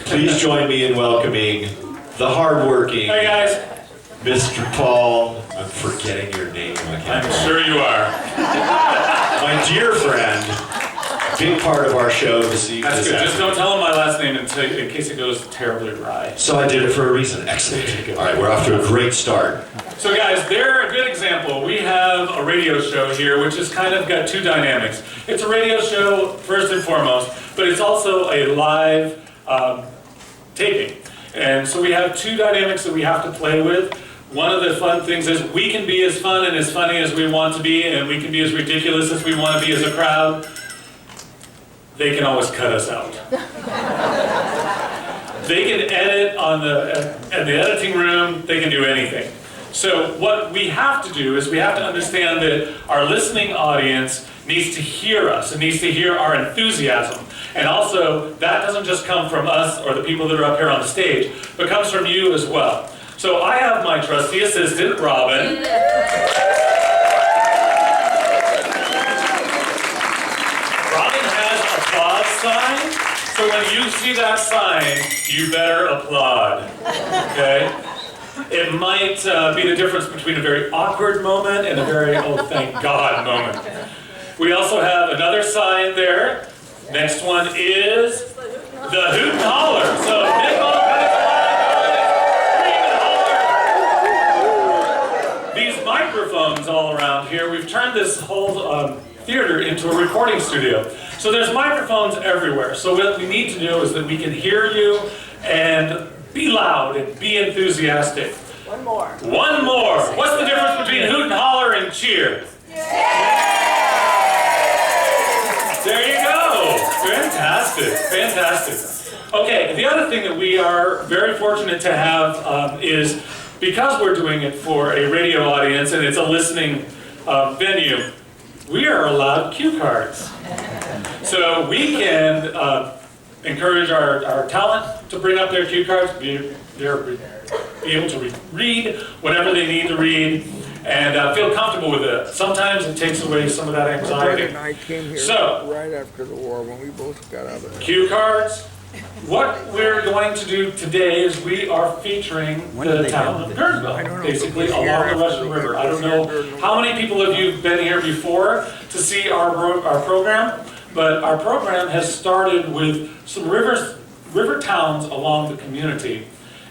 Please join me in welcoming the hardworking Hey guys. Mr. Paul. I'm forgetting your name. I'm sure you are. My dear friend, big part of our show this evening. That's good. Just don't tell him my last name in case it goes terribly awry. So I did it for a reason. Excellent. All right, we're off to a great start. So guys, they're a good example. We have a radio show here, which has kind of got two dynamics. It's a radio show, first and foremost, but it's also a live taping. And so we have two dynamics that we have to play with. One of the fun things is we can be as fun and as funny as we want to be, and we can be as ridiculous as we want to be as a crowd. They can always cut us out. They can edit in the editing room, they can do anything. So what we have to do is we have to understand that our listening audience needs to hear us and needs to hear our enthusiasm. And also, that doesn't just come from us or the people that are up here on the stage, but comes from you as well. So I have my trusty assistant, Robin. Robin has an applause sign, so when you see that sign, you better applaud, okay? It might be the difference between a very awkward moment and a very, oh thank God moment. We also have another sign there. Next one is the hoot and holler. So big old scream and holler. These microphones all around here, we've turned this whole theater into a recording studio. So there's microphones everywhere. So what we need to do is that we can hear you and be loud and be enthusiastic. One more. One more. What's the difference between hoot and holler and cheer? There you go. Fantastic. Fantastic. Okay, the other thing that we are very fortunate to have is because we're doing it for a radio audience and it's a listening venue, we are allowed cue cards. So we can encourage our talent to bring up their cue cards, be able to read whatever they need to read, and feel comfortable with it. Sometimes it takes away some of that anxiety. And I came here right after the war when we both got out of it. Cue cards. What we're going to do today is we are featuring the town of Guerneville, basically along the Russian River. I don't know how many people of you have been here before to see our program, but our program has started with some river towns along the community,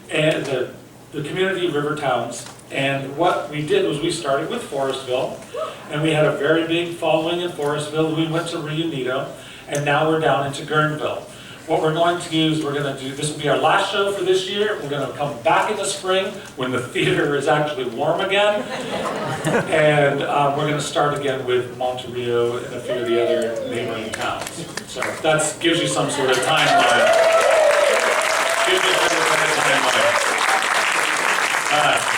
and the community river towns. And what we did was we started with Forestville, and we had a very big following in Forestville. We went to Rio Nido, and now we're down into Guerneville. What we're going to do is this will be our last show for this year. We're going to come back in the spring when the theater is actually warm again. And we're going to start again with Monterio and a few of the other neighboring towns. So that gives you some sort of timeline.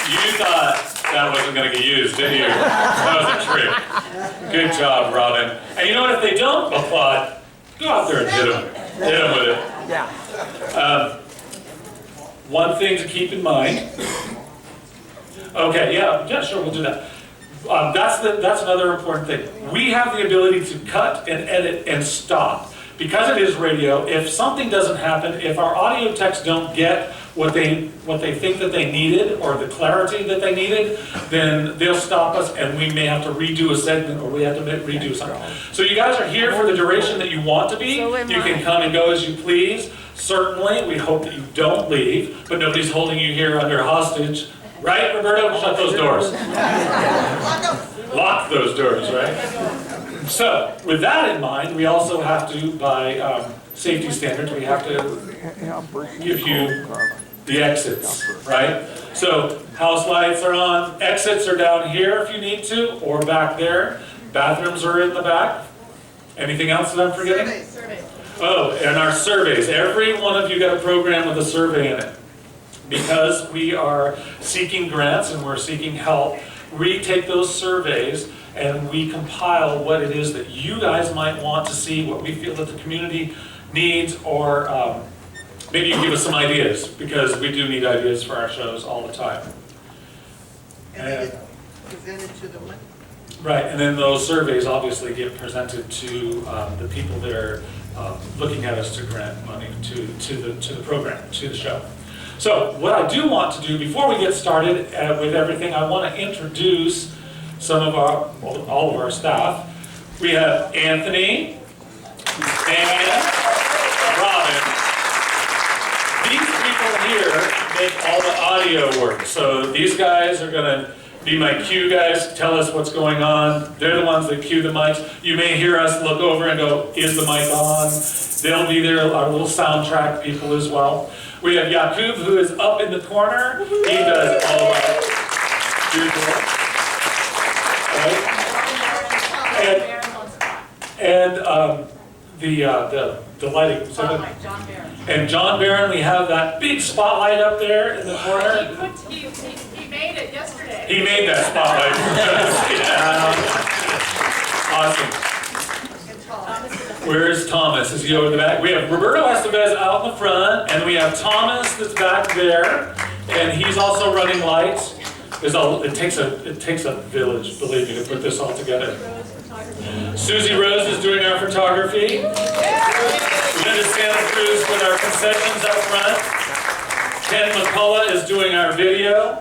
You thought that wasn't going to get used, didn't you? That was a trick. Good job, Robin. And you know what? If they don't applaud, go out there and hit them. Hit them with it. Yeah. One thing to keep in mind. Okay, yeah, sure, we'll do that. That's another important thing. We have the ability to cut and edit and stop. Because it is radio, if something doesn't happen, if our audio techs don't get what they think that they needed or the clarity that they needed, then they'll stop us and we may have to redo a segment or we have to redo something. So you guys are here for the duration that you want to be. You can come and go as you please. Certainly, we hope that you don't leave, but nobody's holding you here under hostage. Right, Roberto? Shut those doors. Lock those doors, right? So, with that in mind, we also have to, by safety standards, we have to give you the exits, right? So, house lights are on, exits are down here if you need to, or back there. Bathrooms are in the back. Anything else that I'm forgetting? Survey. Oh, and our surveys. Every one of you got a program with a survey in it. Because we are seeking grants and we're seeking help, we take those surveys and we compile what it is that you guys might want to see, what we feel that the community needs, or maybe you can give us some ideas, because we do need ideas for our shows all the time. And they get presented to the one? Right, and then those surveys obviously get presented to the people that are looking at us to grant money to the program, to the show. So what I do want to do before we get started with everything, I want to introduce all of our staff. We have Anthony and Robin. These people here make all the audio work. So these guys are going to be my cue guys, tell us what's going on. They're the ones that cue the mics. You may hear us look over and go, is the mic on? They'll be there, our little soundtrack people as well. We have Yakub, who is up in the corner. He does all of our beautiful. And the lighting. Spotlight, John Barron. And John Barron, we have that big spotlight up there in the corner. He made it yesterday. He made that spotlight. Awesome. Where's Thomas? Is he over the back? We have Roberto Estevez out in the front, and we have Thomas that's back there, and he's also running lights. It takes a village, believe me, to put this all together. Susie Rose is doing our photography. Linda Santa Cruz with our concessions up front. Ken McCullough is doing our video.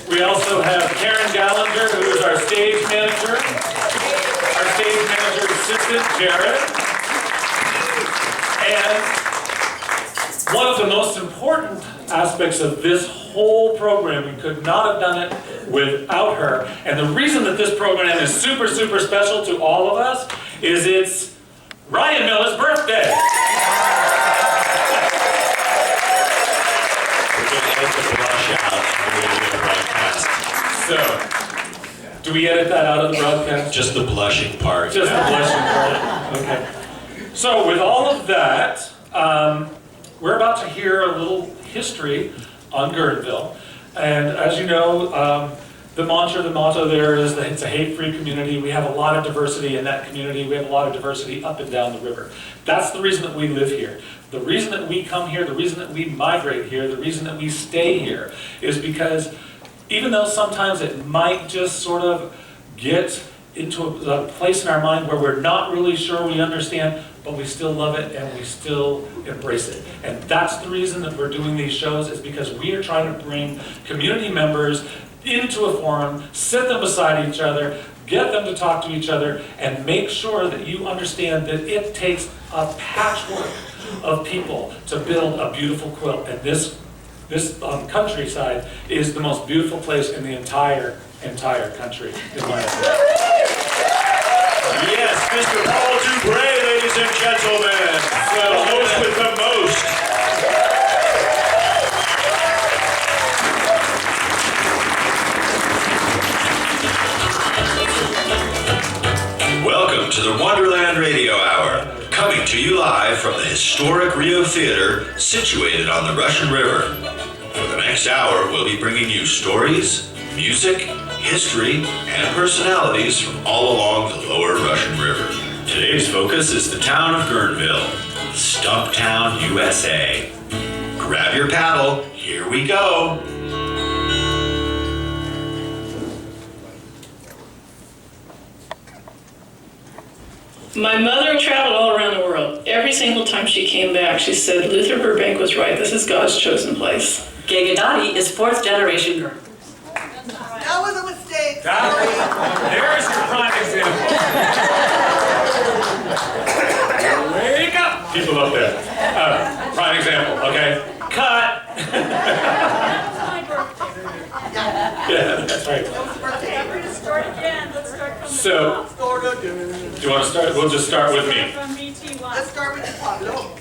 We also have Karen Gallagher, who is our stage manager. Our stage manager assistant, Jared. And one of the most important aspects of this whole program, we could not have done it without her. And the reason that this program is super, super special to all of us is it's Ryan Miller's birthday. We're going to edit the blush out. We're going to do a broadcast. So, do we edit that out of the broadcast? Just the blushing part. Just the blushing part. Okay. So with all of that, we're about to hear a little history on Guerneville. And as you know, the motto there is that it's a hate-free community. We have a lot of diversity in that community. We have a lot of diversity up and down the river. That's the reason that we live here. The reason that we come here, the reason that we migrate here, the reason that we stay here is because even though sometimes it might just sort of get into a place in our mind where we're not really sure we understand, but we still love it and we still embrace it. And that's the reason that we're doing these shows, is because we are trying to bring community members into a forum, sit them beside each other, get them to talk to each other, and make sure that you understand that it takes a patchwork of people to build a beautiful quilt. And this countryside is the most beautiful place in the entire country, in my opinion. Yes, Mr. Paul Dubray, ladies and gentlemen. The host with the most. Welcome to the Wonderland Radio Hour, coming to you live from the historic Rio Theater, situated on the Russian River. For the next hour, we'll be bringing you stories, music, history, and personalities from all along the lower Russian River. Today's focus is the town of Guerneville, Stumptown USA. Grab your paddle, here we go. My mother traveled all around the world. Every single time she came back, she said, Luther Burbank was right. This is God's chosen place. Gagadati is fourth generation girl. That was a mistake. There's your prime example. Wake up, people up there. Prime example, okay? Cut. Yeah, that's right. We're gonna start again. Let's start from the So, top. do you want to start? We'll just start with me. From BT1. Let's start with the Pablo.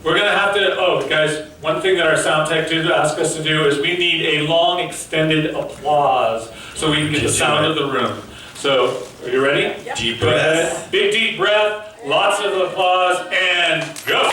We're gonna have to, oh guys, one thing that our sound tech did ask us to do is we need a long extended applause so we can get the sound of the room. So, are you ready? Deep Go ahead. breath. Big deep breath, lots of applause, and go!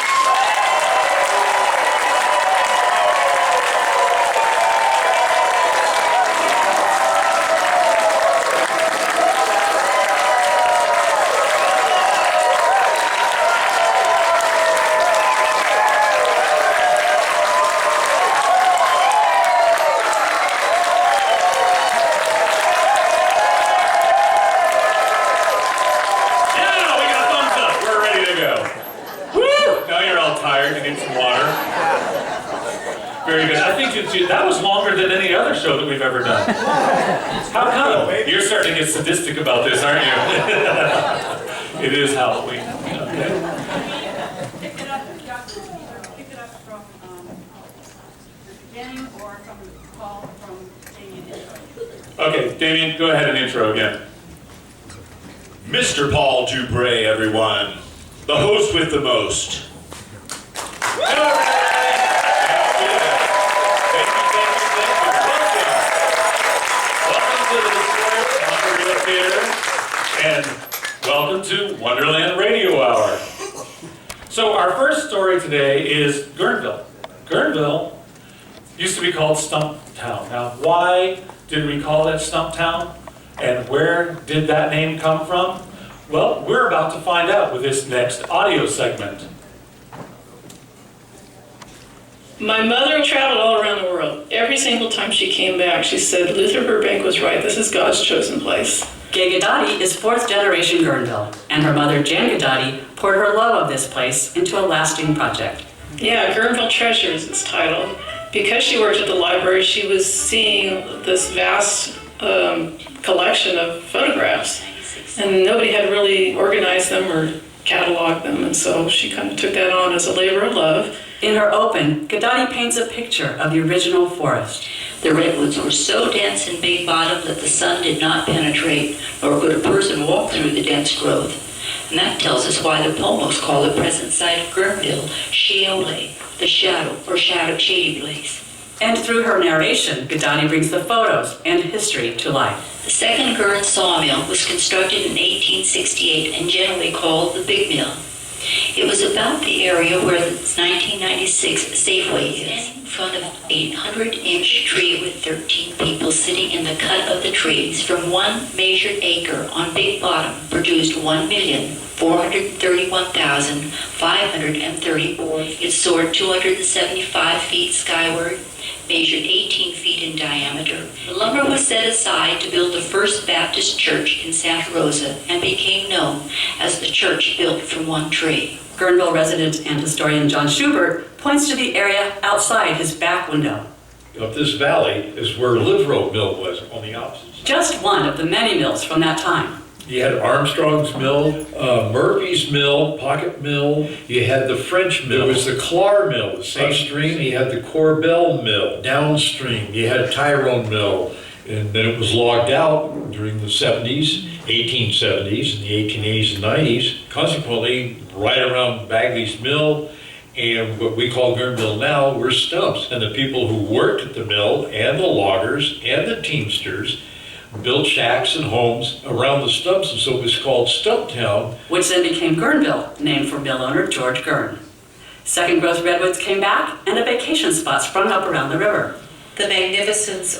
Very good. I think that was longer than any other show that we've ever done. How come? You're starting to get sadistic about this, aren't you? It is Halloween. Okay. Pick it up from the beginning or from the call from Damien. Okay, Damien, go ahead and intro again. Mr. Paul Dubray, everyone. The host with the most. And welcome to Wonderland Radio Hour. So our first story today is Guerneville. Guerneville used to be called Stumptown. Now, why did we call it Stumptown? And where did that name come from? Well, we're about to find out with this next audio segment. My mother traveled all around the world. Every single time she came back, she said, Luther Burbank was right. This is God's chosen place. Gay Gadati is fourth generation Guerneville, and her mother, Jan Gadati, poured her love of this place into a lasting project. Yeah, Guerneville Treasure is its title. Because she worked at the library, she was seeing this vast collection of photographs, and nobody had really organized them or cataloged them, and so she kind of took that on as a labor of love. In her open, Gadati paints a picture of the original forest. The redwoods were so dense and big-bottomed that the sun did not penetrate, nor could a person walk through the dense growth. And that tells us why the poemos call the present site of Guerneville Shiole, the shadow or shady place. And through her narration, Gadati brings the photos and history to life. The second Guern sawmill was constructed in 1868 and generally called the Big Mill. It was about the area where the 1996 Safeway is, in front of an 800-inch tree with 13 people sitting in the cut of the trees. From one measured acre on Big Bottom produced 1,431,530 boards. It soared 275 feet skyward, measured 18 feet in diameter. The lumber was set aside to build the First Baptist Church in Santa Rosa and became known as the church built from one tree. Guerneville resident and historian John Shubert points to the area outside his back window. Up this valley is where Liverow Mill was on the opposite side. Just one of the many mills from that time. You had Armstrong's Mill, Murphy's Mill, Pocket Mill. You had the French Mill. There was the Clar Mill, upstream. You had the Corbel Mill, downstream. You had Tyrone Mill. And then it was logged out during the 70s, 1870s, and the 1880s and 90s. Consequently, right around Bagley's Mill and what we call Guerneville now were stumps. And the people who worked at the mill and the loggers and the teamsters built shacks and homes around the stumps, and so it was called Stumptown. Which then became Guerneville, named for mill owner George Guern. Second growth redwoods came back, and a vacation spot sprung up around the river. The magnificence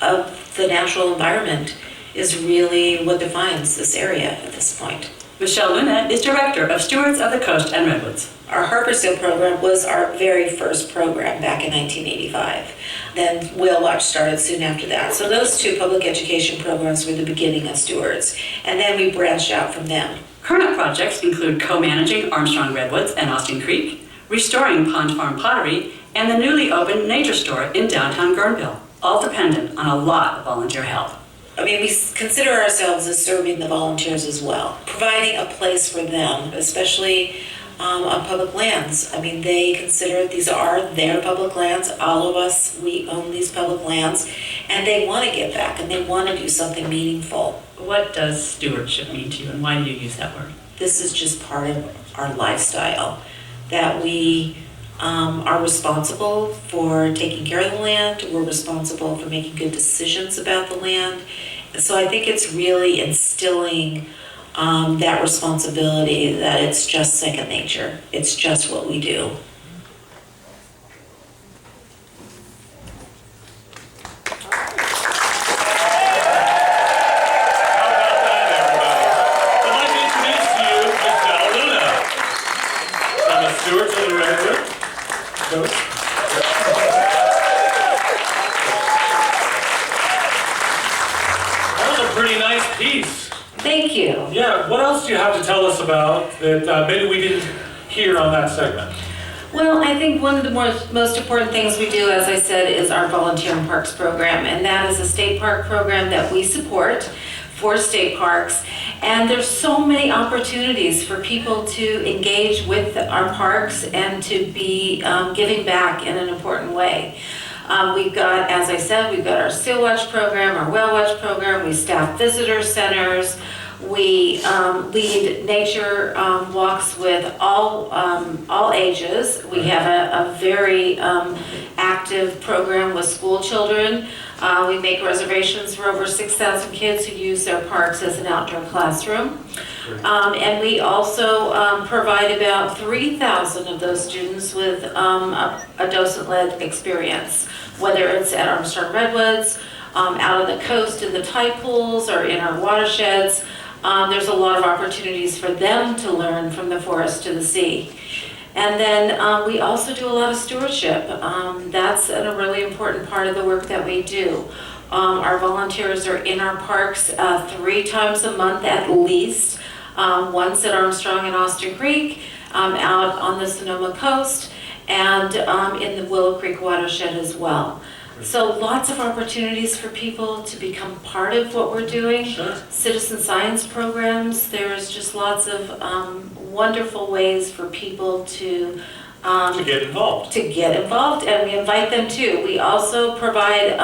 of the natural environment is really what defines this area at this point. Michele Luna is director of Stewards of the Coast and Redwoods. Our Harpersdale program was our very first program back in 1985. Then Whale Watch started soon after that. So those two public education programs were the beginning of Stewards. And then we branched out from them. Current projects include co-managing Armstrong Redwoods and Austin Creek, restoring Pond Farm Pottery, and the newly opened Nature Store in downtown Guerneville, all dependent on a lot of volunteer help. I mean, we consider ourselves as serving the volunteers as well, providing a place for them, especially on public lands. I mean, they consider these are their public lands. All of us, we own these public lands, and they want to give back, and they want to do something meaningful. What does stewardship mean to you, and why do you use that word? This is just part of our lifestyle, that we are responsible for taking care of the land. We're responsible for making good decisions about the land. And so I think it's really instilling that responsibility, that it's just second nature. It's just what we do. Stewards of the Redwood. That was a pretty nice piece. Thank you. Yeah, what else do you have to tell us about that maybe we didn't hear on that segment? Well, I think one of the most important things we do, as I said, is our Volunteer in Parks program. And that is a state park program that we support for state parks. And there's so many opportunities for people to engage with our parks and to be giving back in an important way. We've got, as I said, we've got our Seal Watch program, our Whale Watch program, we staff visitor centers, we lead nature walks with all ages. We have a very active program with school children. We make reservations for over 6,000 kids who use their parks as an outdoor classroom. And we also provide about 3,000 of those students with a docent-led experience, whether it's at Armstrong Redwoods, out on the coast in the tide pools, or in our watersheds. There's a lot of opportunities for them to learn from the forest to the sea. And then we also do a lot of stewardship. That's a really important part of the work that we do. Our volunteers are in our parks 3 times a month at least. Once at Armstrong and Austin Creek, out on the Sonoma coast, and in the Willow Creek watershed as well. So lots of opportunities for people to become part of what we're doing. Sure. Citizen science programs, there's just lots of wonderful ways for people to get involved. And we invite them too. We also provide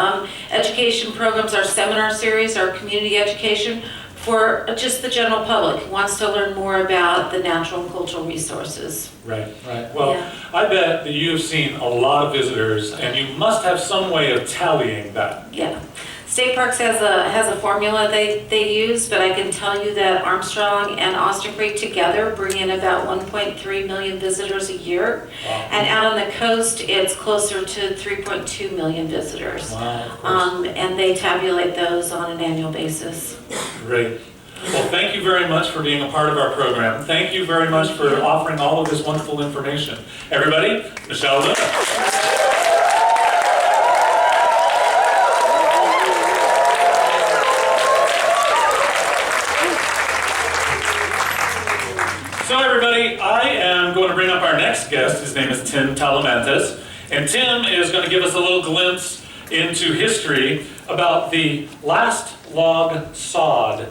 education programs, our seminar series, our community education, for just the general public who wants to learn more about the natural and cultural resources. Right. Well, Yeah. I bet that you have seen a lot of visitors, and you must have some way of tallying that. Yeah. State Parks has a formula they use, but I can tell you that Armstrong and Austin Creek together bring in about 1.3 million visitors a year. Wow. And out on the coast, it's closer to 3.2 million visitors. Wow, of course. And they tabulate those on an annual basis. Great. Well, thank you very much for being a part of our program. Thank you very much for offering all of this wonderful information. Everybody, Michele Luna. So everybody, I am going to bring up our next guest. His name is Tim Talamantes. And Tim is going to give us a little glimpse into history about the last log sawed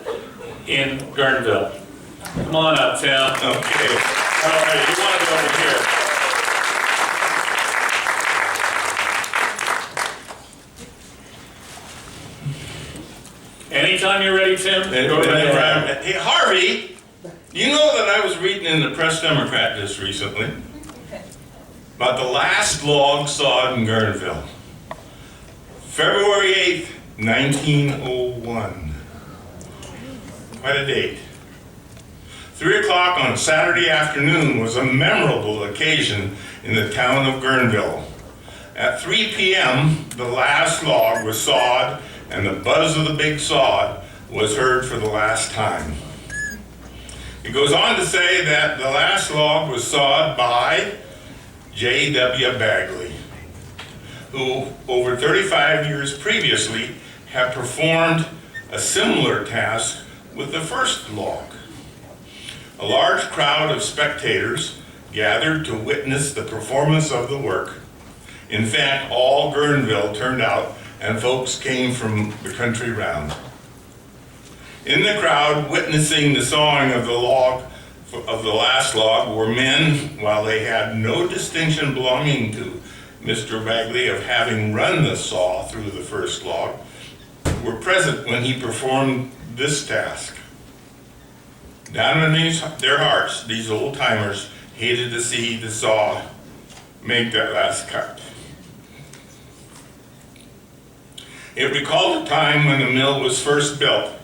in Guerneville. Come on up, Tim. Okay. All right, you want to go over here. Anytime you're ready, Tim, go ahead. Hey, Harvey, you know that I was reading in the Press Democrat just recently about the last log sawed in Guerneville. February 8th, 1901. Quite a date. 3 o'clock on Saturday afternoon was a memorable occasion in the town of Guerneville. At 3 p.m., the last log was sawed, and the buzz of the big sod was heard for the last time. It goes on to say that the last log was sawed by J.W. Bagley, who over 35 years previously had performed a similar task with the first log. A large crowd of spectators gathered to witness the performance of the work. In fact, all Guerneville turned out, and folks came from the country round. In the crowd witnessing the sawing of the last log were men, while they had no distinction belonging to Mr. Bagley of having run the saw through the first log, were present when he performed this task. Down in their hearts, these old timers hated to see the saw make that last cut. It recalled a time when the mill was first built.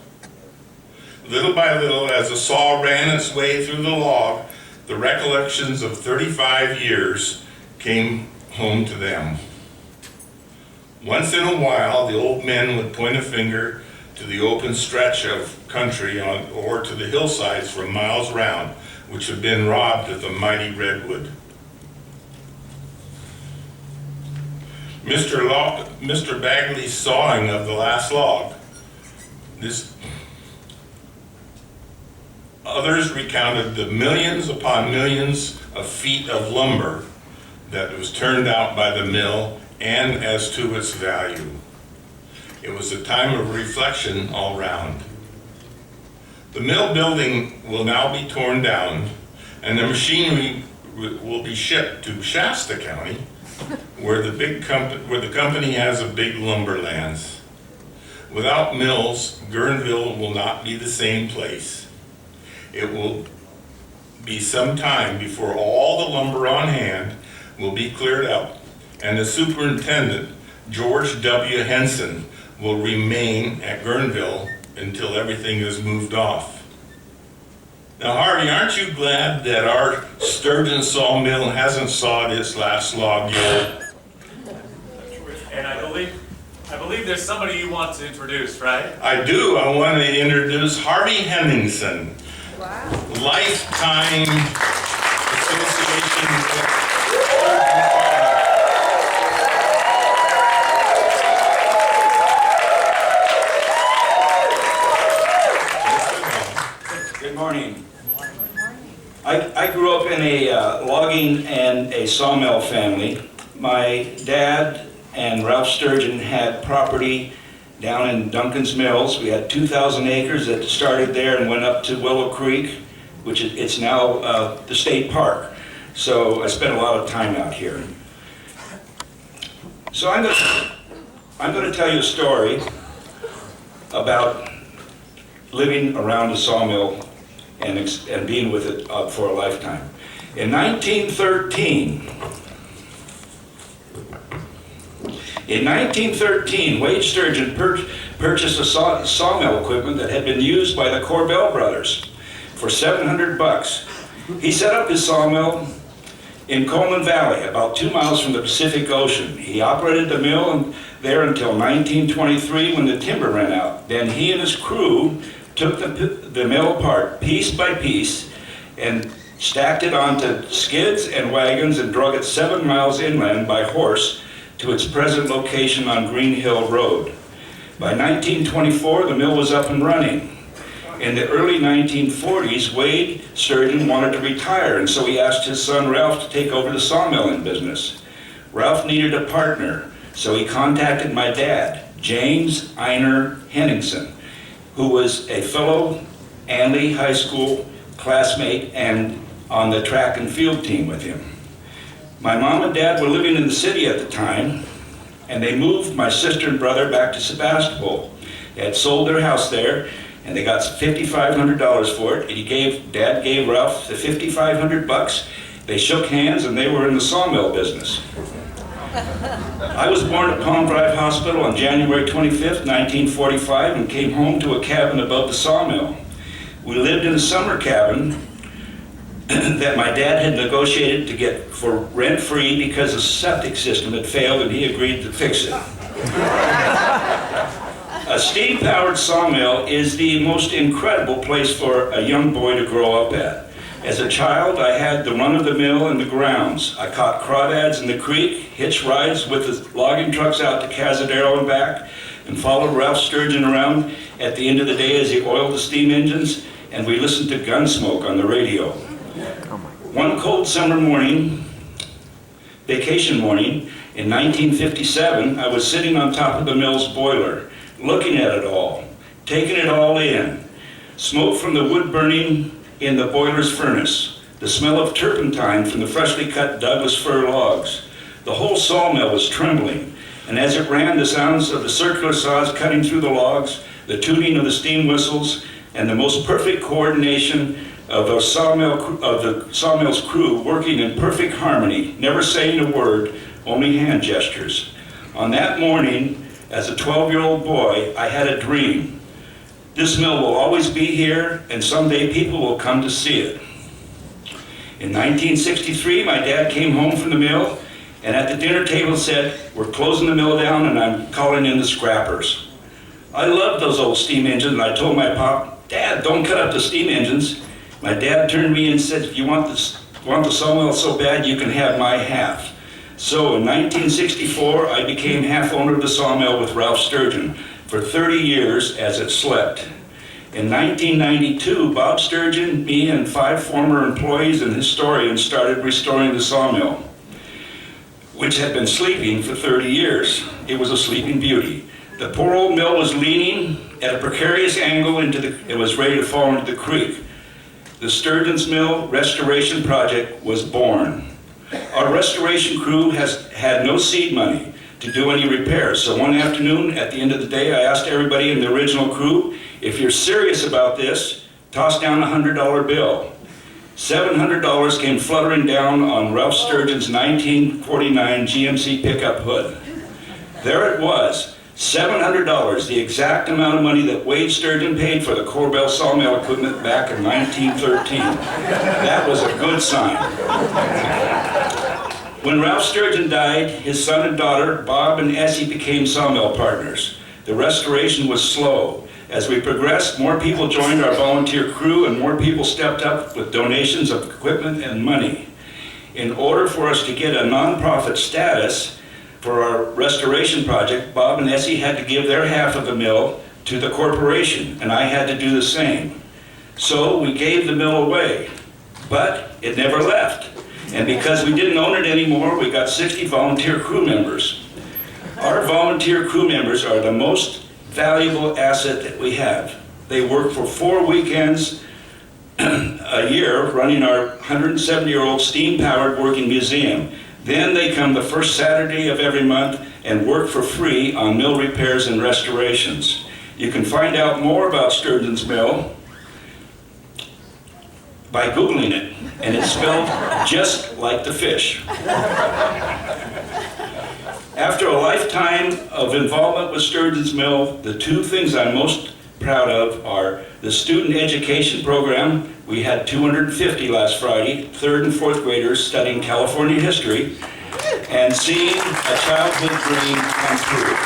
Little by little, as the saw ran its way through the log, the recollections of 35 years came home to them. Once in a while, the old men would point a finger to the open stretch of country or to the hillsides for miles round, which had been robbed of the mighty redwood. Mr. Bagley's sawing of the last log. Others recounted the millions upon millions of feet of lumber that was turned out by the mill and as to its value. It was a time of reflection all round. The mill building will now be torn down and the machinery will be shipped to Shasta County, where the company has a big lumberlands. Without mills, Guerneville will not be the same place. It will be some time before all the lumber on hand will be cleared out, and the superintendent, George W. Henson, will remain at Guerneville until everything is moved off. Now, Harvey, aren't you glad that our Sturgeon sawmill hasn't sawed its last log yet? And I believe there's somebody you want to introduce, right? I do. I want to introduce Harvey Henningsen. Wow. Lifetime association with Good morning. I grew up in a logging and a sawmill family. My dad and Ralph Sturgeon had property down in Duncan's Mills. We had 2,000 acres that started there and went up to Willow Creek, which it's now the state park. So I spent a lot of time out here. So I'm going to tell you a story about living around a sawmill and being with it for a lifetime. In 1913, Wade Sturgeon purchased a sawmill equipment that had been used by the Corbell brothers for $700. He set up his sawmill in Coleman Valley, about 2 miles from the Pacific Ocean. He operated the mill there until 1923 when the timber ran out. Then he and his crew took the mill apart piece by piece and stacked it onto skids and wagons and drug it 7 miles inland by horse to its present location on Green Hill Road. By 1924, the mill was up and running. In the early 1940s, Wade Sturgeon wanted to retire, and so he asked his son Ralph to take over the sawmilling business. Ralph needed a partner, so he contacted my dad, James Einer Henningsen, who was a fellow Anley High School classmate and on the track and field team with him. My mom and dad were living in the city at the time, and they moved my sister and brother back to Sebastopol. They had sold their house there, and they got $5,500 for it. Dad gave Ralph the $5,500. They shook hands, and they were in the sawmill business. I was born at Palm Drive Hospital on January 25th, 1945, and came home to a cabin above the sawmill. We lived in a summer cabin that my dad had negotiated to get for rent-free because the septic system had failed and he agreed to fix it. A steam-powered sawmill is the most incredible place for a young boy to grow up at. As a child, I had the run of the mill and the grounds. I caught crawdads in the creek, hitched rides with the logging trucks out to Cazadero and back, and followed Ralph Sturgeon around at the end of the day as he oiled the steam engines, and we listened to Gunsmoke on the radio. One cold summer morning, vacation morning, in 1957, I was sitting on top of the mill's boiler, looking at it all, taking it all in. Smoke from the wood burning in the boiler's furnace, the smell of turpentine from the freshly cut Douglas fir logs. The whole sawmill was trembling, and as it ran, the sounds of the circular saws cutting through the logs, the tooting of the steam whistles, and the most perfect coordination of the sawmill's crew working in perfect harmony, never saying a word, only hand gestures. On that morning, as a 12-year-old boy, I had a dream. This mill will always be here, and someday people will come to see it. In 1963, my dad came home from the mill, and at the dinner table said, "We're closing the mill down, and I'm calling in the scrappers." I loved those old steam engines, and I told my pop, "Dad, don't cut up the steam engines." My dad turned to me and said, "If you want the sawmill so bad, you can have my half." So in 1964, I became half owner of the sawmill with Ralph Sturgeon for 30 years as it slept. In 1992, Bob Sturgeon, me, and 5 former employees and historians started restoring the sawmill. which had been sleeping for 30 years. It was a sleeping beauty. The poor old mill was leaning at a precarious angle it was ready to fall into the creek. The Sturgeon's Mill Restoration Project was born. Our restoration crew had no seed money to do any repairs, so one afternoon at the end of the day I asked everybody in the original crew, if you're serious about this, toss down a $100 bill. $700 came fluttering down on Ralph Sturgeon's 1949 GMC pickup hood. There it was, $700, the exact amount of money that Wade Sturgeon paid for the Corbell sawmill equipment back in 1913. That was a good sign. When Ralph Sturgeon died, his son and daughter, Bob and Essie, became sawmill partners. The restoration was slow. As we progressed, more people joined our volunteer crew and more people stepped up with donations of equipment and money. In order for us to get a nonprofit status for our restoration project, Bob and Essie had to give their half of the mill to the corporation, and I had to do the same. So we gave the mill away, but it never left. And because we didn't own it anymore, we got 60 volunteer crew members. Our volunteer crew members are the most valuable asset that we have. They work for 4 weekends a year running our 170-year-old steam-powered working museum. Then they come the first Saturday of every month and work for free on mill repairs and restorations. You can find out more about Sturgeon's Mill by Googling it, and it's spelled just like the fish. After a lifetime of involvement with Sturgeon's Mill, the two things I'm most proud of are the student education program. We had 250 last Friday, 3rd and 4th graders studying California history, and seeing a childhood dream come true.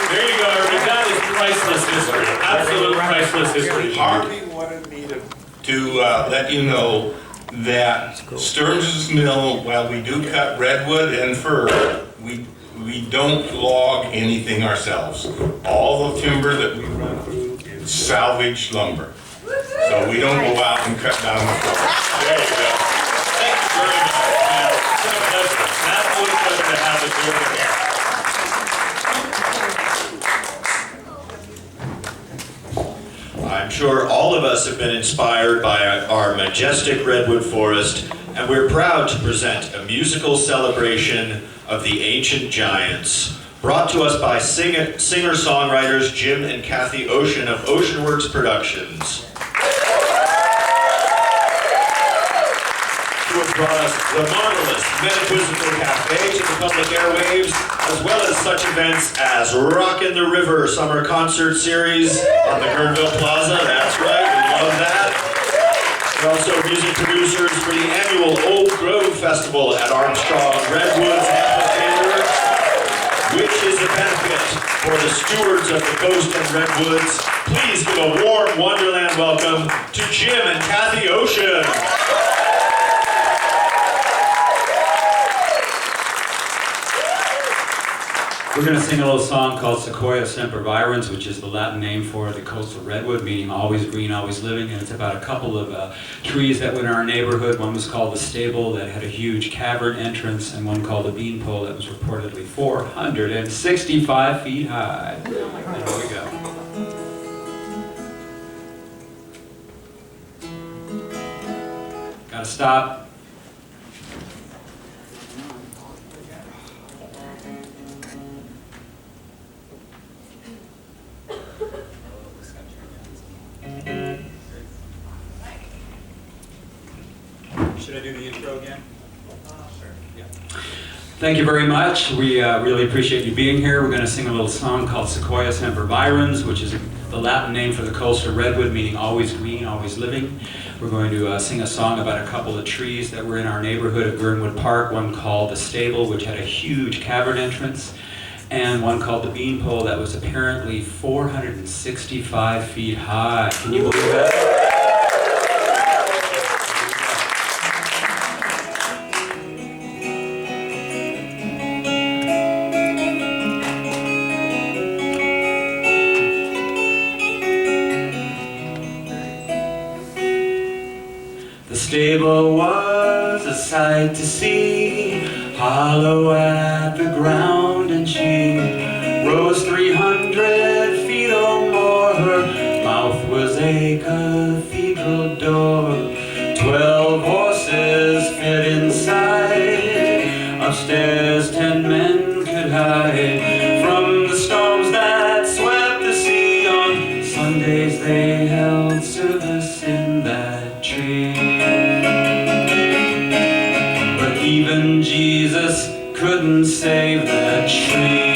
There you go, everybody. That is priceless history. Absolute priceless history. Harvey wanted me to let you know that Sturgeon's Mill, while we do cut redwood and fir, we don't log anything ourselves. All the timber that we run through is salvaged lumber. So we don't go out and cut down the forest. There you go. Thank you very much. It's a pleasure. It's an absolute pleasure to have this over here. I'm sure all of us have been inspired by our majestic redwood forest, and we're proud to present a musical celebration of the ancient giants, brought to us by singer-songwriters Jim and Kathy Ocean of Oceanworks Productions, who have brought us the marvelous Metaphysical Cafe to the public airwaves, as well as such events as Rockin' the River Summer Concert Series on the Guerneville Plaza. That's right, we love that. We're also music producers for the annual Old Grove Festival at Armstrong Redwoods Amphitheater, which is a benefit for the stewards of the Coast and Redwoods. Please give a warm Wonderland welcome to Jim and Kathy Ocean. We're going to sing a little song called Sequoia sempervirens, which is the Latin name for the coastal redwood, meaning always green, always living. And it's about a couple of trees that were in our neighborhood. One was called the Stable, that had a huge cavern entrance, and one called the Beanpole, that was reportedly 465 feet high. And here we go. Gotta stop. Should I do the intro again? Sure. Yeah. Thank you very much. We really appreciate you being here. We're going to sing a little song called Sequoia sempervirens, which is the Latin name for the coastal redwood, meaning always green, always living. We're going to sing a song about a couple of trees that were in our neighborhood of Gernwood Park, one called the Stable, which had a huge cavern entrance, and one called the Beanpole that was apparently 465 feet high. Can you believe that? stable was a sight to see, hollow at the ground, and she rose 300 feet or more. Her mouth was a cathedral door. 12 horses fit inside. Upstairs 10 men could hide from the storms that swept the sea. On Sundays they held service in that tree. But even Jesus couldn't save that tree.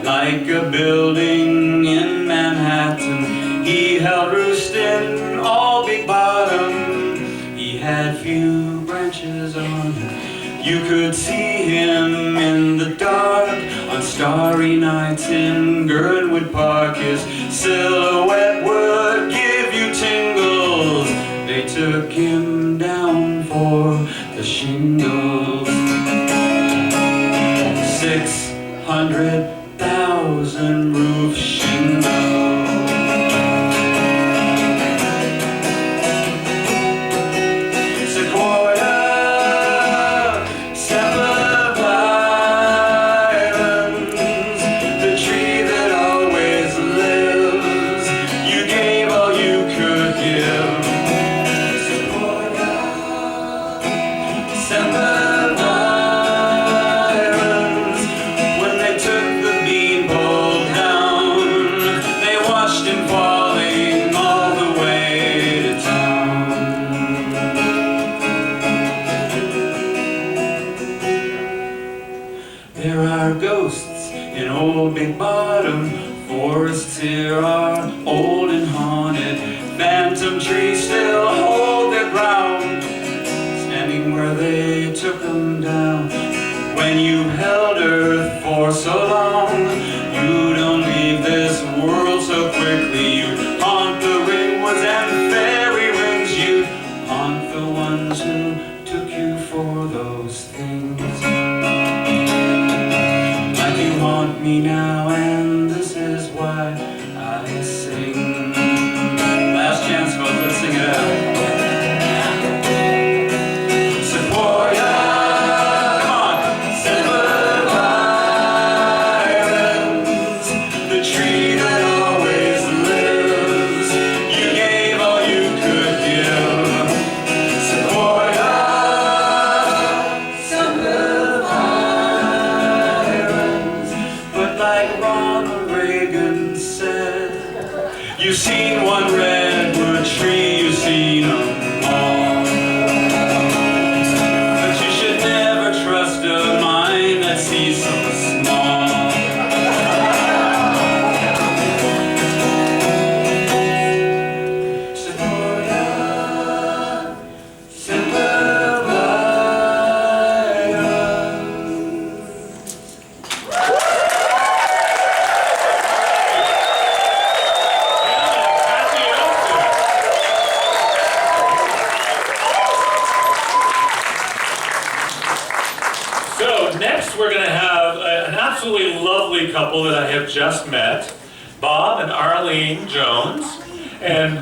Like a building in Manhattan, he held roost in all Big Bottom. He had few branches on him. You could see him in the dark on starry nights in Guerneville Park. His silhouette would give you tingles. They took him down for the shingles. 600,000 roof shingles. Sequoia, Semper Virens, the tree that always lives. You gave all you could give. Sequoia, Semper Big Bottom. Forests here are old and haunted. Phantom trees still hold their ground, standing where they took them down. When you held Earth for so long, you don't leave this world so quickly. You haunt the ringwoods and fairy rings. You haunt the ones who took you for those things. Haunt me now, and this is why I sing. Last chance, folks, let's sing it out. Sequoia, come on, Semper Virens, the tree that always lives. You gave all you could give. Sequoia, Semper like Ronald Reagan said, you've seen one redwood tree, you've seen them all. But you should never trust a mind that sees so small. Sequoia, Semper we're going to have an absolutely lovely couple that I have just met, Bob and Arlene Jones, and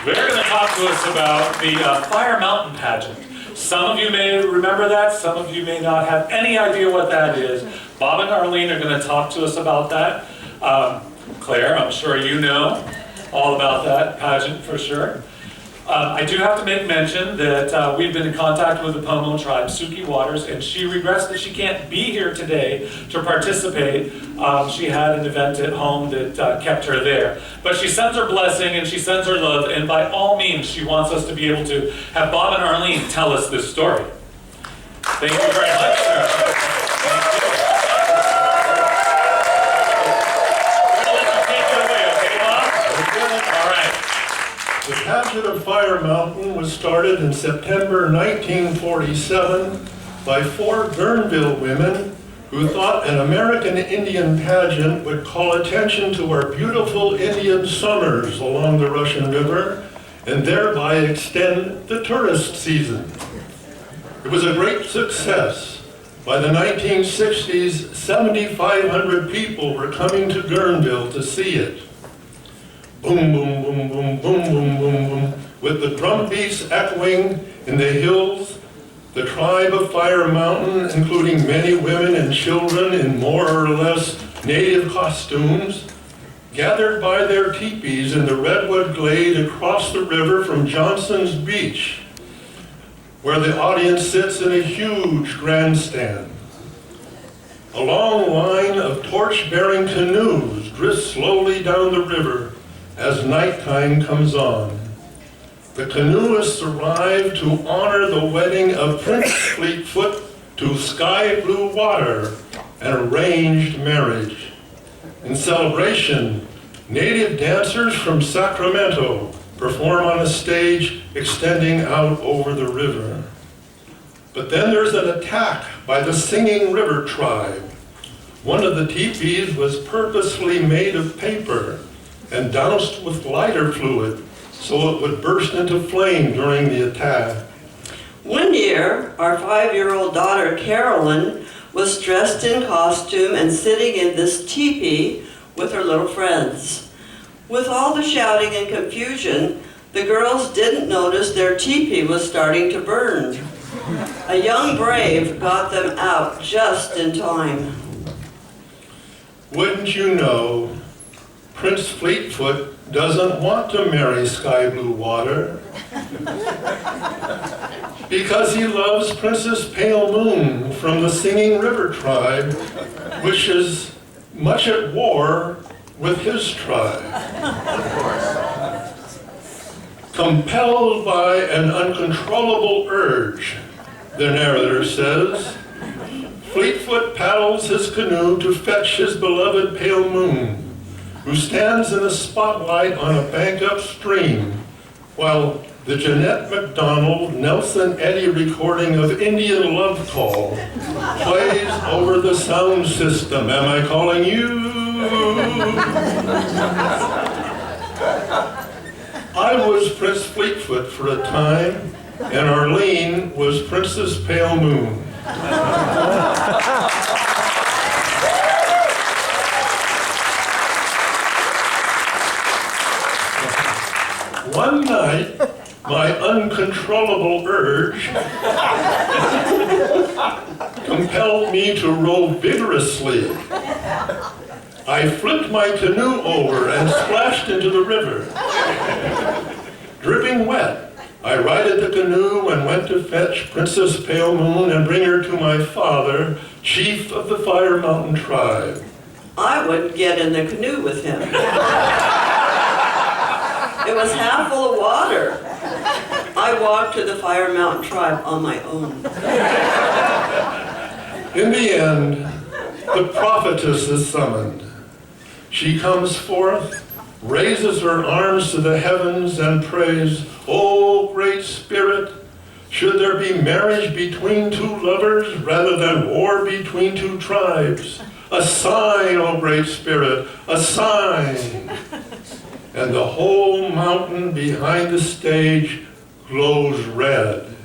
they're going to talk to us about the Fire Mountain pageant. Some of you may remember that, some of you may not have any idea what that is. Bob and Arlene are going to talk to us about that. Claire, I'm sure you know all about that pageant for sure. I do have to make mention that we've been in contact with the Pomo tribe, Suki Waters, and she regrets that she can't be here today to participate. She had an event at home that kept her there. But she sends her blessing and she sends her love, and by all means, she wants us to be able to have Bob and Arlene tell us this story. Thank you very much, sir. Thank you. We're going to let you take it away, okay, Bob? All right. The pageant of Fire Mountain was started in September 1947 by 4 Guerneville women who thought an American Indian pageant would call attention to our beautiful Indian summers along the Russian River and thereby extend the tourist season. It was a great success. By the 1960s, 7,500 people were coming to Guerneville to see it. Boom, boom, boom, boom, boom, boom, boom, boom. With the drum beats echoing in the hills, the tribe of Fire Mountain, including many women and children in more or less native costumes, gathered by their teepees in the redwood glade across the river from Johnson's Beach, where the audience sits in a huge grandstand. A long line of torch-bearing canoes drifts slowly down the river as nighttime comes on. The canoeists arrive to honor the wedding of Prince Fleetfoot to Sky Blue Water, an arranged marriage. In celebration, native dancers from Sacramento perform on a stage extending out over the river. But then there's an attack by the Singing River tribe. One of the teepees was purposely made of paper and doused with lighter fluid so it would burst into flame during the attack. One year, our 5-year-old daughter Carolyn was dressed in costume and sitting in this teepee with her little friends. With all the shouting and confusion, the girls didn't notice their teepee was starting to burn. A young brave got them out just in time. Wouldn't you know, Prince Fleetfoot doesn't want to marry Sky Blue Water because he loves Princess Pale Moon from the Singing River tribe, which is much at war with his tribe. Compelled by an uncontrollable urge, the narrator says, Fleetfoot paddles his canoe to fetch his beloved Pale Moon, who stands in the spotlight on a bank upstream, while the Jeanette MacDonald Nelson Eddy recording of Indian Love Call plays over the sound system. Am I calling you? I was Prince Fleetfoot for a time, and Arlene was Princess Pale Moon. One night, my uncontrollable urge compelled me to row vigorously. I flipped my canoe over and splashed into the river. Dripping wet, I righted the canoe and went to fetch Princess Pale Moon and bring her to my father, chief of the Fire Mountain tribe. I wouldn't get in the canoe with him. It was half full of water. I walked to the Fire Mountain tribe on my own. In the end, the prophetess is summoned. She comes forth, raises her arms to the heavens and prays, "O Great Spirit, should there be marriage between 2 lovers rather than war between 2 tribes? A sign, O Great Spirit, a sign." And the whole mountain behind the stage glows red.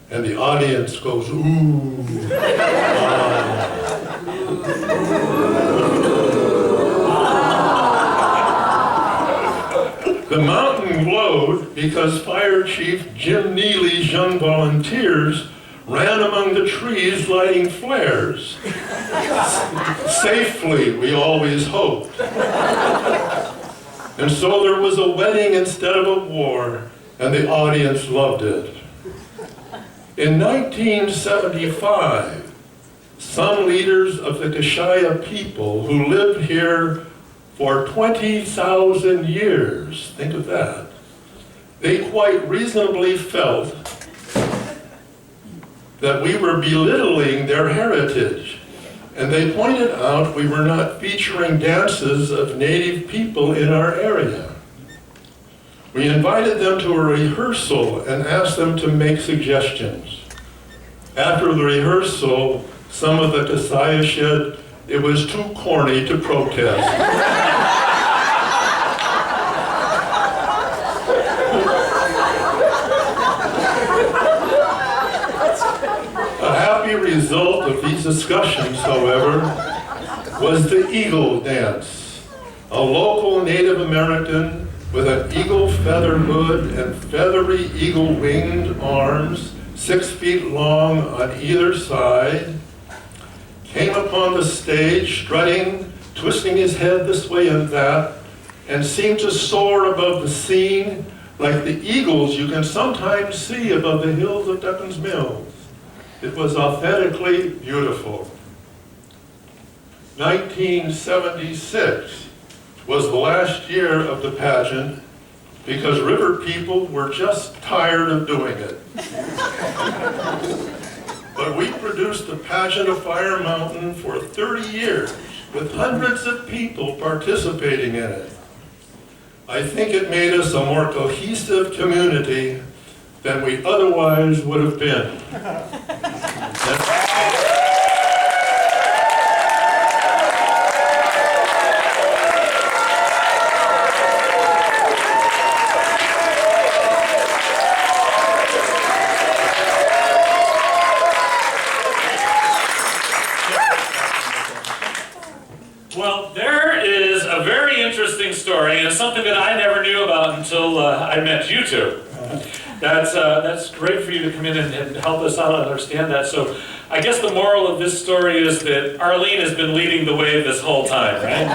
And the audience goes, ooh. The mountain glowed because Fire Chief Jim Neely's young volunteers ran among the trees lighting flares. Safely, we always hoped. And so there was a wedding instead of a war, and the audience loved it. In 1975, some leaders of the Kashaya people who lived here for 20,000 years, think of that, they quite reasonably felt that we were belittling their heritage. And they pointed out we were not featuring dances of native people in our area. We invited them to a rehearsal and asked them to make suggestions. After the rehearsal, some of the Kasaya said it was too corny to protest. A happy result of these discussions, however, was the eagle dance. A local Native American with an eagle feather hood and feathery eagle-winged arms, 6 feet long on either side, came upon the stage, strutting, twisting his head this way and that, and seemed to soar above the scene like the eagles you can sometimes see above the hills of Duckins Mills. It was authentically beautiful. 1976 was the last year of the pageant because river people were just tired of doing it. But we produced the pageant of Fire Mountain for 30 years with hundreds of people participating in it. I think it made us a more cohesive community than we otherwise would have been. Well, there is a very interesting story, and something that I never knew about until I met you two. That's great for you to come in and help us out and understand that. So I guess the moral of this story is that Arlene has been leading the way this whole time, right?